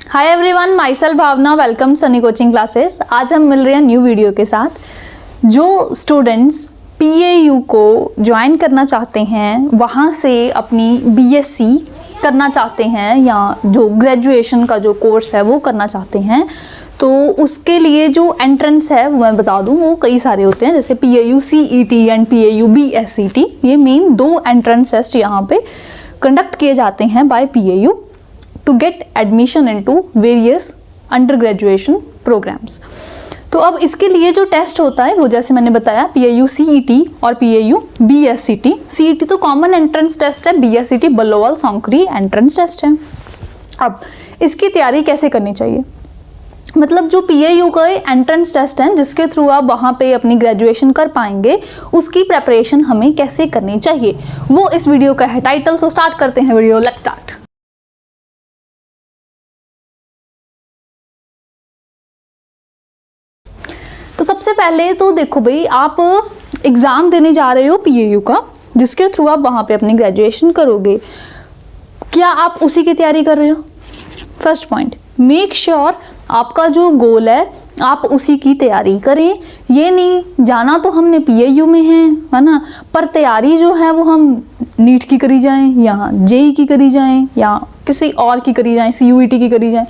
हाय everyone, myself Bhavna, welcome Sunny coaching classes. आज हम मिल रहे हैं न्यू वीडियो के साथ। जो स्टूडेंट्स PAU को ज्वाइन करना चाहते हैं, वहाँ से अपनी BSc करना चाहते हैं या जो ग्रेजुएशन का जो कोर्स है वो करना चाहते हैं, तो उसके लिए जो एंट्रेंस है वो मैं बता दूं, वो कई सारे होते हैं, जैसे PAU CET and PAU BSCT। ये मेन दो एंट्रेंस टेस्ट यहाँ पे कंडक्ट किए जाते हैं by PAU to get admission into various under graduation programs. तो अब इसके लिए जो टेस्ट होता है वो जैसे मैंने बताया PAU CET और PAU BSCT। CET तो कॉमन एंट्रेंस टेस्ट है, BSCT बल्लोवाल सांकरी एंट्रेंस टेस्ट है। अब इसकी तैयारी कैसे करनी चाहिए, मतलब जो PAU का एंट्रेंस टेस्ट है जिसके थ्रू आप वहाँ पे अपनी ग्रेजुएशन कर पाएंगे, उसकी प्रेपरेशन हमें कैसे करनी चाहिए वो इस वीडियो का है टाइटल। सो स्टार्ट करते हैं वीडियो, लेट्स स्टार्ट। तो सबसे पहले तो देखो भाई, आप एग्ज़ाम देने जा रहे हो PAU का, जिसके थ्रू आप वहाँ पे अपनी ग्रेजुएशन करोगे। क्या आप उसी की तैयारी कर रहे हो? फर्स्ट पॉइंट, मेक श्योर आपका जो गोल है आप उसी की तैयारी करें। ये नहीं जाना तो हमने PAU में है ना, पर तैयारी जो है वो हम नीट की करी जाएं या JEE की करी जाएं या किसी और की करी जाएं, CUET की करी जाएं,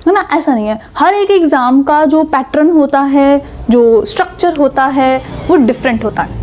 है ना। ऐसा नहीं है। हर एक एग्ज़ाम का जो पैटर्न होता है, जो स्ट्रक्चर होता है, वो डिफरेंट होता है।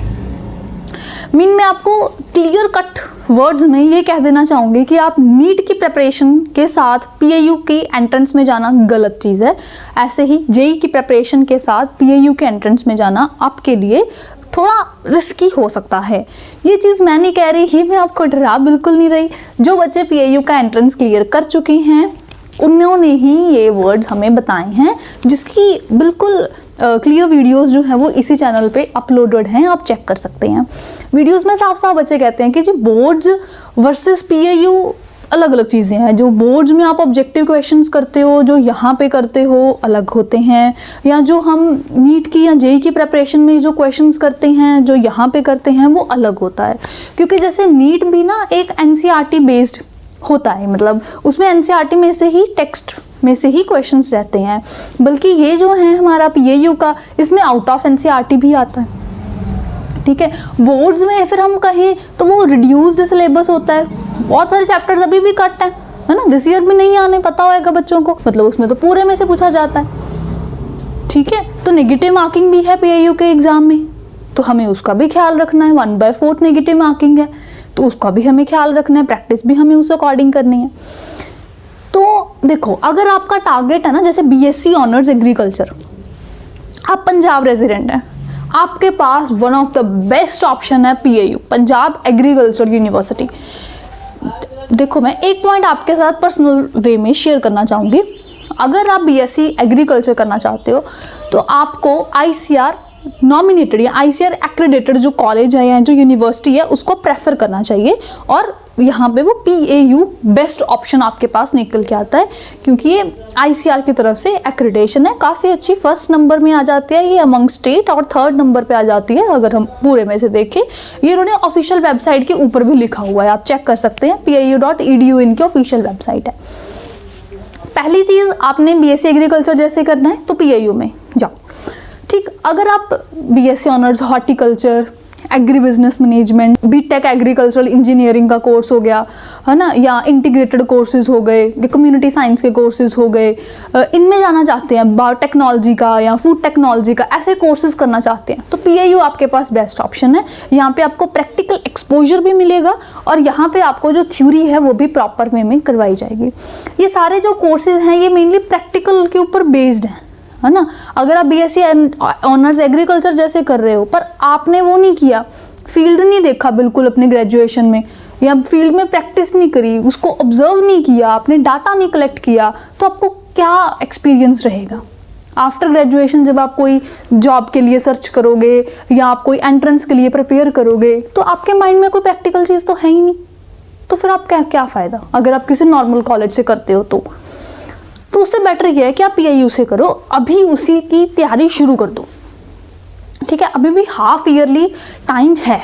मीन मैं आपको क्लियर कट वर्ड्स में ये कह देना चाहूँगी कि आप नीट की प्रिपरेशन के साथ PAU के एंट्रेंस में जाना गलत चीज़ है। ऐसे ही JEE की प्रिपरेशन के साथ PAU के एंट्रेंस में जाना आपके लिए थोड़ा रिस्की हो सकता है। ये चीज़ मैं नहीं कह रही, ये मैं आपको डरा बिल्कुल नहीं रही। जो बच्चे PAU का एंट्रेंस क्लियर कर चुके हैं उन्होंने ही ये वर्ड्स हमें बताए हैं, जिसकी बिल्कुल क्लियर वीडियोस जो है वो इसी चैनल पे अपलोडेड हैं, आप चेक कर सकते हैं। वीडियोस में साफ साफ बच्चे कहते हैं कि जो बोर्ड्स वर्सेस PAU अलग अलग चीज़ें हैं। जो बोर्ड्स में आप ऑब्जेक्टिव क्वेश्चंस करते हो, जो यहाँ पे करते हो अलग होते हैं, या जो हम नीट की या JEE की प्रिपरेशन में जो क्वेश्चंस करते हैं, जो यहाँ पे करते हैं वो अलग होता है। क्योंकि जैसे नीट भी ना एक NCERT बेस्ड होता है, मतलब उसमें NCERT में से ही टेक्स्ट में से ही क्वेश्चंस रहते हैं, बल्कि ये जो है हमारा PAU का, इसमें आउट ऑफ NCERT भी आता है। ठीक है, बोर्ड्स में फिर हम कहें तो वो रिड्यूस्ड सिलेबस होता है, बहुत सारे चैप्टर्स अभी भी कट है ना, दिस ईयर भी नहीं आने, पता होगा बच्चों को, मतलब उसमें तो पूरे में से पूछा जाता है। ठीक है, तो नेगेटिव मार्किंग भी है PAU के एग्जाम में, तो हमें उसका भी ख्याल रखना है। 1/4 नेगेटिव मार्किंग है, तो उसका भी हमें ख्याल रखना है, प्रैक्टिस भी हमें उस अकॉर्डिंग करनी है। तो देखो, अगर आपका टारगेट है ना, जैसे BSc ऑनर्स एग्रीकल्चर, आप पंजाब रेजिडेंट हैं, आपके पास one of the best option है PAU, पंजाब एग्रीकल्चर यूनिवर्सिटी। देखो, मैं एक पॉइंट आपके साथ पर्सनल वे में शेयर करना चाहूँगी। अगर आप BSc एग्रीकल्चर करना चाहते हो तो आपको ICAR नॉमिनेटेड या ICAR एक्रेडिटेड जो कॉलेज है या जो यूनिवर्सिटी है उसको प्रेफर करना चाहिए, और यहाँ पे वो PAU बेस्ट ऑप्शन आपके पास निकल के आता है, क्योंकि ये ICAR की तरफ से एक्रेडिटेशन है, काफ़ी अच्छी, फर्स्ट नंबर में आ जाती है ये अमंग स्टेट, और थर्ड नंबर पे आ जाती है अगर हम पूरे में से देखें। ये इन्होंने ऑफिशियल वेबसाइट के ऊपर भी लिखा हुआ है, आप चेक कर सकते हैं, PAU.edu इनकी ऑफिशियल वेबसाइट है। पहली चीज़, आपने BSc एग्रीकल्चर जैसे करना है तो PAU में जाओ। ठीक, अगर आप BSc honours horticulture, agri business management, BTech agricultural engineering का कोर्स हो गया, है ना, या इंटीग्रेटेड कोर्सेज हो गए, कम्युनिटी साइंस के कोर्सेज हो गए, इनमें जाना चाहते हैं, बायोटेक्नोलॉजी का या फूड टेक्नोलॉजी का, ऐसे कोर्सेज करना चाहते हैं तो PAU आपके पास बेस्ट ऑप्शन है। यहाँ पे आपको प्रैक्टिकल एक्सपोजर भी मिलेगा, और यहाँ पे आपको जो थ्योरी है वो भी प्रॉपर वे में करवाई जाएगी। ये सारे जो कोर्सेज हैं ये मेनली प्रैक्टिकल के ऊपर बेस्ड हैं, है ना। अगर आप BSc ऑनर्स एग्रीकल्चर जैसे कर रहे हो, पर आपने वो नहीं किया, फील्ड नहीं देखा बिल्कुल अपने ग्रेजुएशन में, या फील्ड में प्रैक्टिस नहीं करी, उसको ऑब्जर्व नहीं किया, आपने डाटा नहीं कलेक्ट किया, तो आपको क्या एक्सपीरियंस रहेगा आफ्टर ग्रेजुएशन? जब आप कोई जॉब के लिए सर्च करोगे या आप कोई एंट्रेंस के लिए प्रिपेयर करोगे, तो आपके माइंड में कोई प्रैक्टिकल चीज़ तो है ही नहीं, तो फिर आप क्या फ़ायदा अगर आप किसी नॉर्मल कॉलेज से करते हो तो उससे बेटर ये है कि आप PAU से करो, अभी उसी की तैयारी शुरू कर दो। ठीक है, अभी भी हाफ ईयरली टाइम है,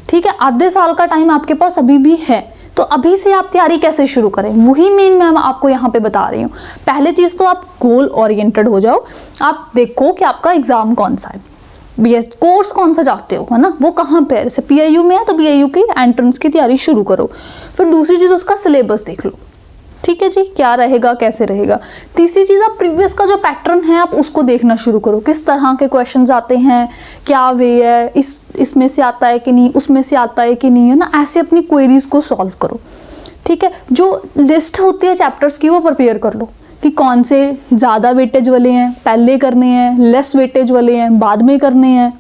ठीक है, आधे साल का टाइम आपके पास अभी भी है, तो अभी से आप तैयारी कैसे शुरू करें, वही मेन मैं आपको यहाँ पे बता रही हूँ। पहले चीज़ तो आप गोल ओरिएंटेड हो जाओ, आप देखो कि आपका एग्ज़ाम कौन सा है, BS कोर्स कौन सा चाहते हो, है ना, वो कहाँ पे है। जैसे PIU में है तो PIU की एंट्रेंस की तैयारी शुरू करो। फिर दूसरी चीज़ उसका सिलेबस देख लो, ठीक है जी, क्या रहेगा कैसे रहेगा। तीसरी चीज़ आप प्रीवियस का जो पैटर्न है आप उसको देखना शुरू करो, किस तरह के क्वेश्चंस आते हैं, क्या वे है, इसमें से आता है कि नहीं, उसमें से आता है कि नहीं, है ना। ऐसे अपनी क्वेरीज को सॉल्व करो, ठीक है। जो लिस्ट होती है चैप्टर्स की वो प्रिपेयर कर लो कि कौन से ज़्यादा वेटेज वाले हैं पहले करने हैं, लेस वेटेज वाले हैं बाद में करने हैं,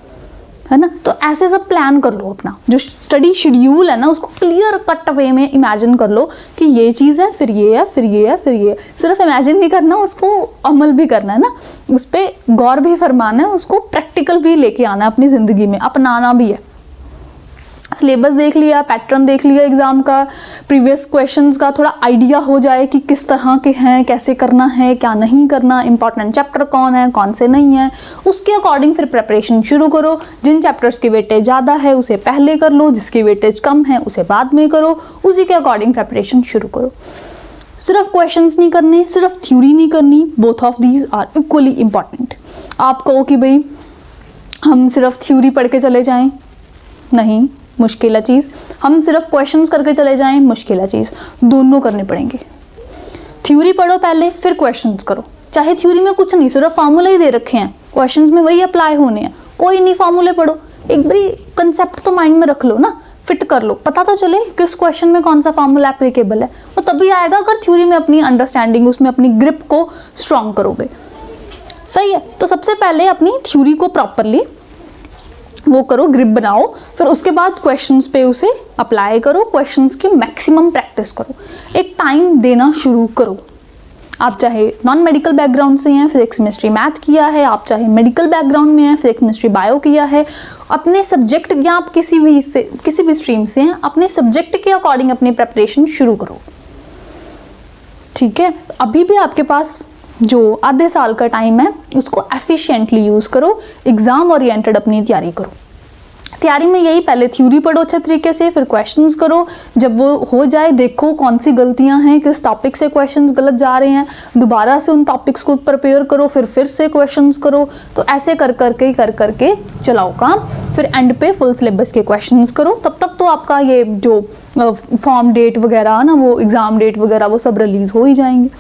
है ना। तो ऐसे सब प्लान कर लो, अपना जो स्टडी शेड्यूल है ना उसको क्लियर कट वे में इमेजिन कर लो कि ये चीज़ है, फिर ये है, फिर ये है, फिर ये है। सिर्फ इमेजिन नहीं करना, उसको अमल भी करना है ना, उस पर गौर भी फरमाना है, उसको प्रैक्टिकल भी लेके आना है अपनी ज़िंदगी में, अपनाना भी है। सिलेबस देख लिया, पैटर्न देख लिया एग्ज़ाम का, प्रीवियस क्वेश्चंस का थोड़ा आइडिया हो जाए कि किस तरह के हैं, कैसे करना है, क्या नहीं करना, इंपॉर्टेंट चैप्टर कौन है, कौन से नहीं है, उसके अकॉर्डिंग फिर प्रिपरेशन शुरू करो। जिन चैप्टर्स की वेटेज ज़्यादा है उसे पहले कर लो, जिसकी वेटेज कम है उसे बाद में करो, उसी के अकॉर्डिंग प्रिपरेशन शुरू करो। सिर्फ क्वेश्चंस नहीं करने, सिर्फ थ्योरी नहीं करनी, both of these are equally important. आप कहो कि भाई हम सिर्फ थ्योरी पढ़ के चले जाएँ, नहीं, मुश्किल है चीज़। हम सिर्फ क्वेश्चंस करके चले जाएं, मुश्किल है चीज़। दोनों करने पड़ेंगे। थ्योरी पढ़ो पहले, फिर क्वेश्चंस करो। चाहे थ्योरी में कुछ नहीं, सिर्फ फार्मूले ही दे रखे हैं, क्वेश्चंस में वही अप्लाई होने हैं, कोई नहीं, फार्मूले पढ़ो। एक बारी कंसेप्ट तो माइंड में रख लो ना, फिट कर लो, पता तो चले किस क्वेश्चन में कौन सा फार्मूला एप्लीकेबल है। वो तभी आएगा अगर थ्योरी में अपनी अंडरस्टैंडिंग, उसमें अपनी ग्रिप को स्ट्रॉन्ग करोगे। सही है। तो सबसे पहले अपनी थ्योरी को प्रॉपरली वो करो, ग्रिप बनाओ, फिर उसके बाद क्वेश्चंस पे उसे अप्लाई करो, क्वेश्चंस की मैक्सिमम प्रैक्टिस करो, एक टाइम देना शुरू करो। आप चाहे नॉन मेडिकल बैकग्राउंड से हैं, फिजिक्स केमिस्ट्री मैथ किया है, आप चाहे मेडिकल बैकग्राउंड में हैं, फिजिक्स केमिस्ट्री बायो किया है, अपने सब्जेक्ट या आप किसी भी स्ट्रीम से हैं, अपने सब्जेक्ट के अकॉर्डिंग अपनी प्रेपरेशन शुरू करो, ठीक है। अभी भी आपके पास जो आधे साल का टाइम है उसको एफिशिएंटली यूज़ करो, एग्ज़ाम ओरिएंटेड अपनी तैयारी करो। तैयारी में यही, पहले थ्योरी पढ़ो अच्छे तरीके से, फिर क्वेश्चंस करो। जब वो हो जाए देखो कौन सी गलतियां हैं, किस टॉपिक से क्वेश्चंस गलत जा रहे हैं, दोबारा से उन टॉपिक्स को प्रिपेयर करो, फिर से क्वेश्चंस करो। तो ऐसे कर करके चलाओ काम, फिर एंड पे फुल सिलेबस के क्वेश्चंस करो। तब तक तो आपका ये जो फॉर्म डेट वगैरह ना, वो एग्ज़ाम डेट वगैरह वो सब रिलीज़ हो ही जाएंगे।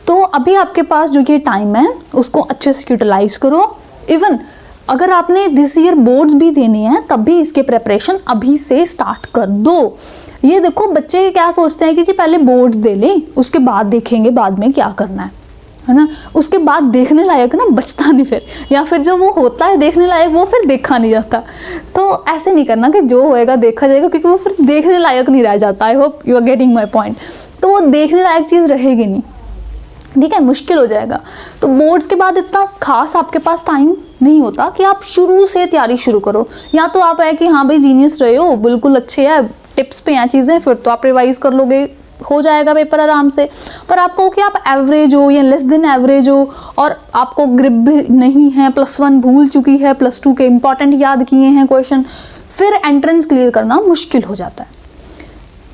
तो अभी आपके पास जो ये टाइम है उसको अच्छे से यूटिलाइज करो। इवन अगर आपने दिस ईयर बोर्ड्स भी देने हैं तब भी इसके प्रेपरेशन अभी से स्टार्ट कर दो। ये देखो बच्चे क्या सोचते हैं कि जी पहले बोर्ड्स दे लें, उसके बाद देखेंगे बाद में क्या करना है ना। उसके बाद देखने लायक ना बचता नहीं फिर, या फिर जो वो होता है देखने लायक वो फिर देखा नहीं जाता। तो ऐसे नहीं करना कि जो होएगा देखा जाएगा, क्योंकि वो फिर देखने लायक नहीं रह जाता। I hope you are getting my point. तो वो देखने लायक चीज़ रहेगी नहीं, ठीक है, मुश्किल हो जाएगा। तो बोर्ड्स के बाद इतना खास आपके पास टाइम नहीं होता कि आप शुरू से तैयारी शुरू करो। या तो आप है कि हाँ भाई जीनियस रहे हो, बिल्कुल अच्छे है, टिप्स पे हैं चीज़ें, फिर तो आप रिवाइज कर लोगे, हो जाएगा पेपर आराम से। पर आपको कि आप एवरेज हो या लेस देन एवरेज हो और आपको ग्रिप भी नहीं है, +1 भूल चुकी है, +2 के इंपॉर्टेंट याद किए हैं क्वेश्चन, फिर एंट्रेंस क्लियर करना मुश्किल हो जाता है,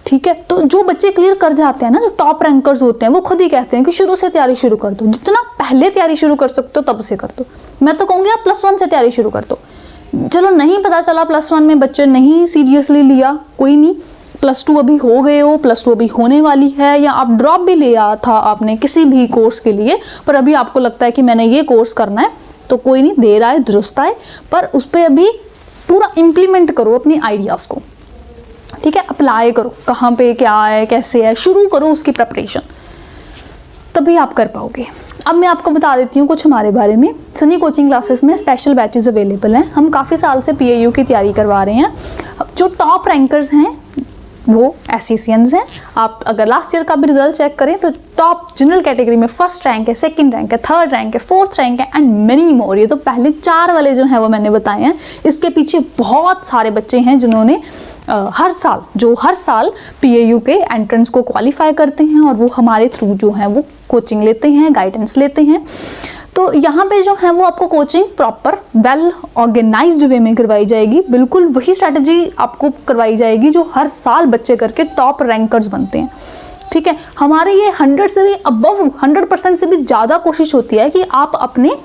ठीक है। तो जो बच्चे क्लियर कर जाते हैं ना, जो टॉप रैंकर्स होते हैं, वो खुद ही कहते हैं कि शुरू से तैयारी शुरू कर दो, जितना पहले तैयारी शुरू कर सकते हो तब से कर दो। मैं तो कहूँगी आप +1 से तैयारी शुरू कर दो। चलो नहीं पता चला +1 में बच्चे नहीं सीरियसली लिया, कोई नहीं, +2 अभी हो गए हो, +2 अभी होने वाली है, या आप ड्रॉप भी लिया था आपने किसी भी कोर्स के लिए, पर अभी आपको लगता है कि मैंने ये कोर्स करना है, तो कोई नहीं, देर आए दुरुस्त आए, पर उस पर अभी पूरा इम्प्लीमेंट करो अपनी आइडियाज़ को, ठीक है, अप्लाई करो, कहाँ पे क्या है कैसे है, शुरू करो उसकी प्रिपरेशन, तभी आप कर पाओगे। अब मैं आपको बता देती हूँ कुछ हमारे बारे में। सनी कोचिंग क्लासेस में स्पेशल बैचेस अवेलेबल हैं। हम काफ़ी साल से PIU की तैयारी करवा रहे हैं। जो टॉप रैंकर्स हैं वो SCCNs हैं। आप अगर लास्ट ईयर का भी रिजल्ट चेक करें तो टॉप जनरल कैटेगरी में 1st रैंक है, 2nd रैंक है, 3rd रैंक है, 4th रैंक है एंड मेनी मोर। ये तो पहले 4 वाले जो हैं वो मैंने बताए हैं। इसके पीछे बहुत सारे बच्चे हैं जिन्होंने हर साल PIU के एंट्रेंस को क्वालिफाई करते हैं और वो हमारे थ्रू जो हैं वो कोचिंग लेते हैं, गाइडेंस लेते हैं। तो यहाँ पे जो है वो आपको कोचिंग प्रॉपर वेल ऑर्गेनाइज्ड वे में करवाई जाएगी, बिल्कुल वही स्ट्रैटेजी आपको करवाई जाएगी जो हर साल बच्चे करके टॉप रैंकर्स बनते हैं। ठीक है, हमारे ये 100 से भी अबव 100% से भी ज़्यादा कोशिश होती है कि आप अपने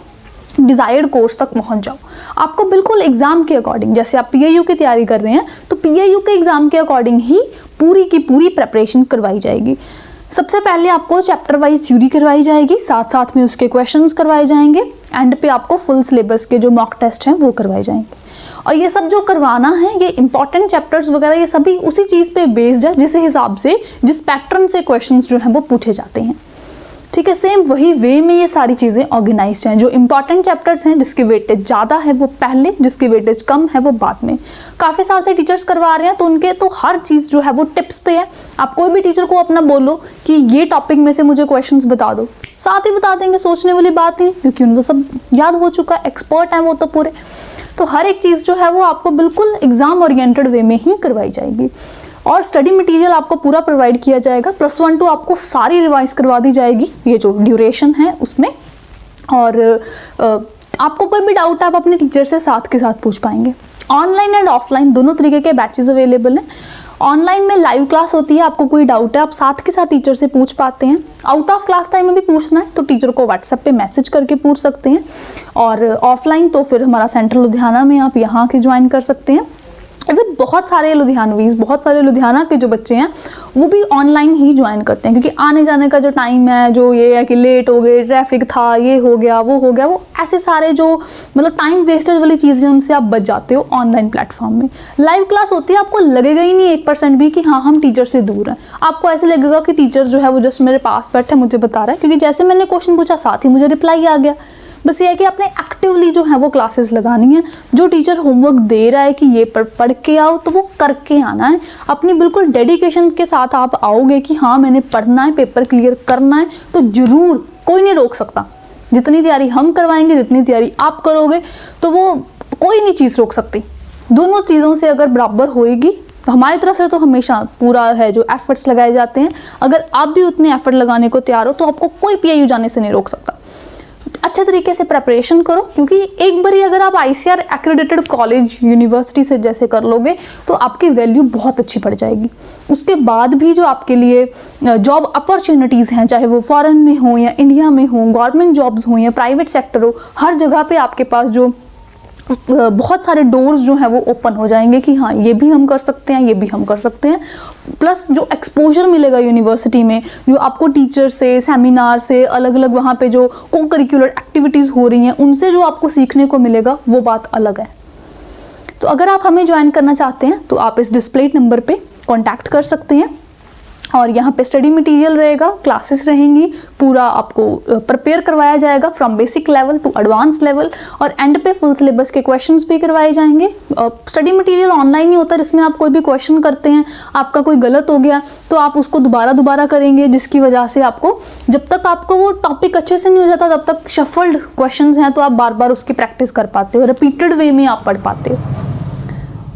डिज़ायर्ड कोर्स तक पहुंच जाओ। आपको बिल्कुल एग्ज़ाम के अकॉर्डिंग, जैसे आप PAU की तैयारी कर रहे हैं तो PAU के एग्ज़ाम के अकॉर्डिंग ही पूरी की पूरी प्रेपरेशन करवाई जाएगी। सबसे पहले आपको चैप्टर वाइज थ्योरी करवाई जाएगी, साथ साथ में उसके क्वेश्चंस करवाए जाएंगे, एंड पे आपको फुल सिलेबस के जो मॉक टेस्ट हैं वो करवाए जाएंगे। और ये सब जो करवाना है, ये इंपॉर्टेंट चैप्टर्स वगैरह ये सभी उसी चीज़ पे बेस्ड है जिस हिसाब से, जिस पैटर्न से क्वेश्चंस जो हैं वो पूछे जाते हैं। ठीक है, सेम वही वे में ये सारी चीज़ें ऑर्गेनाइज्ड हैं। जो इंपॉर्टेंट चैप्टर्स हैं जिसकी वेटेज ज़्यादा है वो पहले, जिसकी वेटेज कम है वो बाद में। काफ़ी साल से टीचर्स करवा रहे हैं तो उनके तो हर चीज़ जो है वो टिप्स पे है। आप कोई भी टीचर को अपना बोलो कि ये टॉपिक में से मुझे क्वेश्चंस बता दो, साथ ही बता देंगे, सोचने वाली बात नहीं, क्योंकि उनको सब याद हो चुका है, एक्सपर्ट हैं वो तो पूरे। तो हर एक चीज़ जो है वो आपको बिल्कुल एग्जाम ओरिएंटेड वे में ही करवाई जाएगी। और स्टडी मटेरियल आपको पूरा प्रोवाइड किया जाएगा, +1 to आपको सारी रिवाइज करवा दी जाएगी, ये जो ड्यूरेशन है उसमें। और आपको कोई भी डाउट आप अपने टीचर से साथ के साथ पूछ पाएंगे। ऑनलाइन एंड ऑफलाइन दोनों तरीके के बैचेस अवेलेबल हैं। ऑनलाइन में लाइव क्लास होती है, आपको कोई डाउट है आप साथ के साथ टीचर से पूछ पाते हैं। आउट ऑफ क्लास टाइम में भी पूछना है तो टीचर को व्हाट्सएप पे मैसेज करके पूछ सकते हैं। और ऑफलाइन तो फिर हमारा सेंटर लुधियाना में आप यहाँ के ज्वाइन कर सकते हैं। फिर बहुत सारे लुधियाना के जो बच्चे हैं वो भी ऑनलाइन ही ज्वाइन करते हैं, क्योंकि आने जाने का जो टाइम है, जो ये है कि लेट हो गए, ट्रैफिक था, ये हो गया, वो ऐसे सारे जो मतलब टाइम वेस्टेज वाली चीज़ें उनसे आप बच जाते हो ऑनलाइन प्लेटफॉर्म में। लाइव क्लास होती है, आपको लगेगा ही नहीं 1% भी कि हाँ हम टीचर से दूर हैं। आपको ऐसे लगेगा कि टीचर जो है वो जस्ट मेरे पास बैठे मुझे बता रहा है, क्योंकि जैसे मैंने क्वेश्चन पूछा साथ ही मुझे रिप्लाई आ गया। बस ये है कि आपने एक्टिवली जो है वो क्लासेस लगानी है। जो टीचर होमवर्क दे रहा है कि ये पढ़ के आओ तो वो करके आना है। अपनी बिल्कुल डेडिकेशन के साथ आप आओगे कि हाँ मैंने पढ़ना है, पेपर क्लियर करना है, तो ज़रूर कोई नहीं रोक सकता। जितनी तैयारी हम करवाएंगे, जितनी तैयारी आप करोगे, तो वो कोई नहीं चीज़ रोक सकती। दोनों चीज़ों से अगर बराबर होएगी तो हमारी तरफ से तो हमेशा पूरा है जो एफर्ट्स लगाए जाते हैं। अगर आप भी उतने एफर्ट लगाने को तैयार हो तो आपको कोई PAU जाने से नहीं रोक सकता। अच्छे तरीके से प्रेपरेशन करो, क्योंकि एक बारी अगर आप ICAR एक्रेडिटेड कॉलेज यूनिवर्सिटी से जैसे कर लोगे तो आपकी वैल्यू बहुत अच्छी बढ़ जाएगी। उसके बाद भी जो आपके लिए जॉब अपॉर्चुनिटीज़ हैं, चाहे वो फॉरेन में हो या इंडिया में हो, गवर्नमेंट जॉब्स हो या प्राइवेट सेक्टर हो, हर जगह पे आपके पास जो बहुत सारे डोर्स जो हैं वो ओपन हो जाएंगे कि हाँ ये भी हम कर सकते हैं, ये भी हम कर सकते हैं। प्लस जो एक्सपोजर मिलेगा यूनिवर्सिटी में, जो आपको टीचर से, सेमिनार से, अलग अलग वहाँ पे जो को करिकुलर एक्टिविटीज़ हो रही हैं उनसे जो आपको सीखने को मिलेगा वो बात अलग है। तो अगर आप हमें ज्वाइन करना चाहते हैं तो आप इस डिस्प्लेड नंबर पे कॉन्टैक्ट कर सकते हैं। और यहाँ पे स्टडी मटेरियल रहेगा, क्लासेस रहेंगी, पूरा आपको प्रिपेयर करवाया जाएगा from basic level to advance level, और एंड पे फुल सिलेबस के क्वेश्चंस भी करवाए जाएंगे। स्टडी मटेरियल ऑनलाइन ही होता है, जिसमें आप कोई भी क्वेश्चन करते हैं, आपका कोई गलत हो गया तो आप उसको दोबारा करेंगे, जिसकी वजह से आपको जब तक आपको वो टॉपिक अच्छे से नहीं हो जाता तब तक शफल्ड क्वेश्चंस हैं तो आप बार बार उसकी प्रैक्टिस कर पाते हो, रिपीटेड वे में आप पढ़ पाते हो।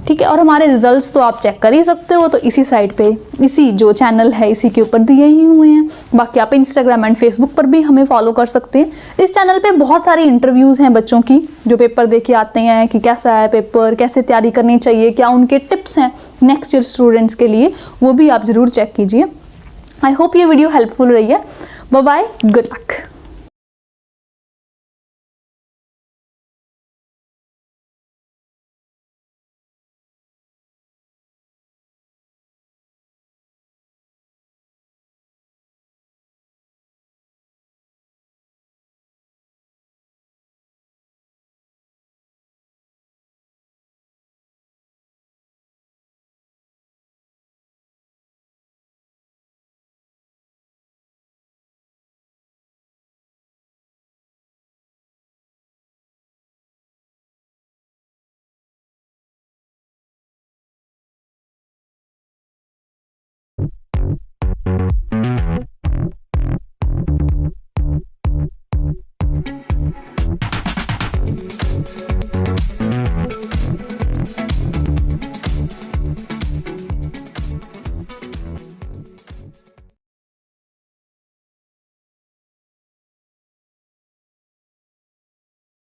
ठीक है, और हमारे रिजल्ट्स तो आप चेक कर ही सकते हो, तो इसी साइट पे, इसी जो चैनल है इसी के ऊपर दिए ही हुए हैं। बाकी आप इंस्टाग्राम एंड फेसबुक पर भी हमें फॉलो कर सकते हैं। इस चैनल पे बहुत सारी इंटरव्यूज़ हैं बच्चों की जो पेपर दे के आते हैं कि कैसा है पेपर, कैसे तैयारी करनी चाहिए, क्या उनके टिप्स हैं नेक्स्ट ईयर स्टूडेंट्स के लिए, वो भी आप ज़रूर चेक कीजिए। आई होप ये वीडियो हेल्पफुल रही है। Bye bye, good luck.